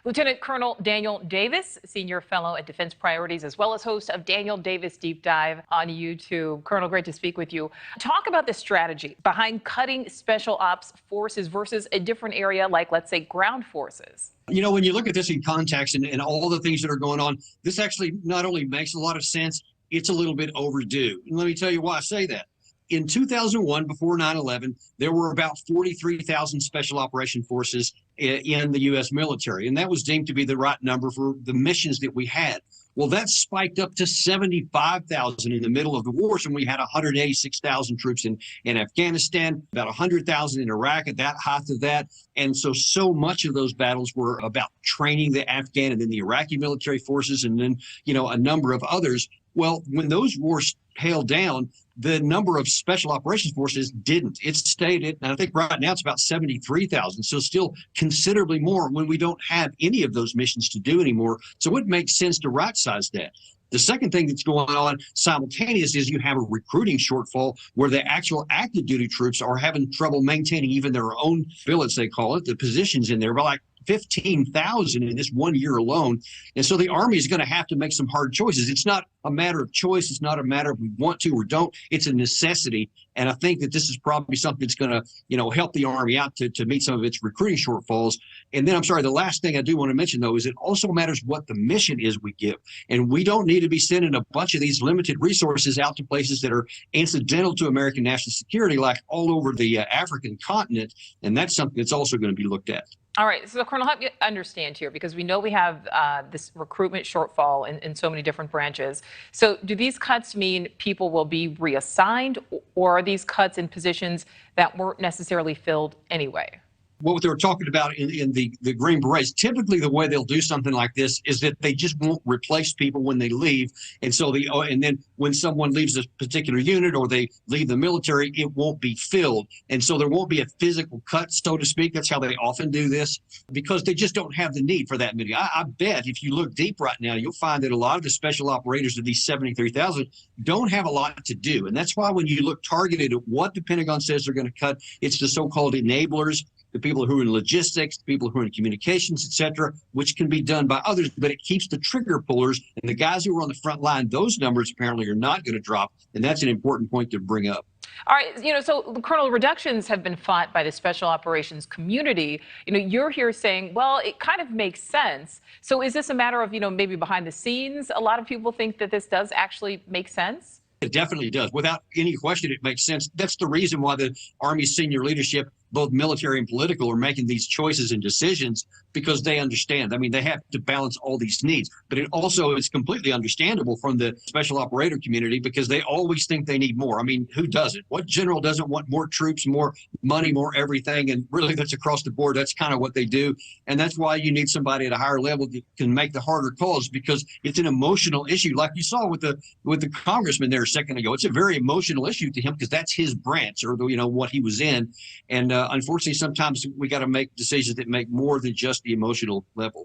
Lieutenant Colonel Daniel Davis, Senior Fellow at Defense Priorities, as well as host of Daniel Davis Deep Dive on YouTube. Colonel, great to speak with you. Talk about the strategy behind cutting special ops forces versus a different area like, let's say, ground forces. You know, when you look at this in context and all the things that are going on, this actually not only makes a lot of sense, it's a little bit overdue. And let me tell you why I say that. In 2001, before 9/11, there were about 43,000 special operation forces in the U.S. military, and that was deemed to be the right number for the missions that we had. Well, that spiked up to 75,000 in the middle of the war, so we had 186,000 troops in Afghanistan, about 100,000 in Iraq at that height of that. And so much of those battles were about training the Afghan and then the Iraqi military forces and then, a number of others. Well, when those wars paled down, the number of special operations forces didn't. It stayed at, and I think right now it's about 73,000. So still considerably more when we don't have any of those missions to do anymore. So it makes sense to right size that. The second thing that's going on simultaneous is you have a recruiting shortfall where the actual active duty troops are having trouble maintaining even their own billets, they call it, the positions in there, but like 15,000 in this 1 year alone. And so the Army is going to have to make some hard choices. It's not a matter of choice. It's not a matter of we want to or don't. It's a necessity. And I think that this is probably something that's going to, help the Army out to meet some of its recruiting shortfalls. And then the last thing I do want to mention, though, is it also matters what the mission is we give. And we don't need to be sending a bunch of these limited resources out to places that are incidental to American national security, like all over the African continent. And that's something that's also going to be looked at. All right. So, Colonel, help me understand here, because we know we have this recruitment shortfall in so many different branches. So do these cuts mean people will be reassigned, or are these cuts in positions that weren't necessarily filled anyway? What they were talking about in the Green Berets, typically the way they'll do something like this is that they just won't replace people when they leave. And so and then when someone leaves a particular unit or they leave the military, it won't be filled. And so there won't be a physical cut, so to speak. That's how they often do this, because they just don't have the need for that many. I bet if you look deep right now, you'll find that a lot of the special operators of these 73,000 don't have a lot to do. And that's why when you look targeted at what the Pentagon says they're going to cut, it's the so-called enablers, the people who are in logistics, the people who are in communications, et cetera, which can be done by others, but it keeps the trigger pullers and the guys who are on the front line. Those numbers apparently are not going to drop. And that's an important point to bring up. All right. So, Colonel, reductions have been fought by the special operations community. You're here saying, well, it kind of makes sense. So is this a matter of, maybe behind the scenes, a lot of people think that this does actually make sense? It definitely does. Without any question, it makes sense. That's the reason why the Army's senior leadership, both military and political, are making these choices and decisions, because they understand. I mean, they have to balance all these needs. But it also is completely understandable from the special operator community, because they always think they need more. I mean, who doesn't? What general doesn't want more troops, more money, more everything? And really, that's across the board. That's kind of what they do. And that's why you need somebody at a higher level that can make the harder calls, because it's an emotional issue. Like you saw with the congressman there a second ago. It's a very emotional issue to him, because that's his branch, or what he was in. And unfortunately, sometimes we got to make decisions that make more than just the emotional level.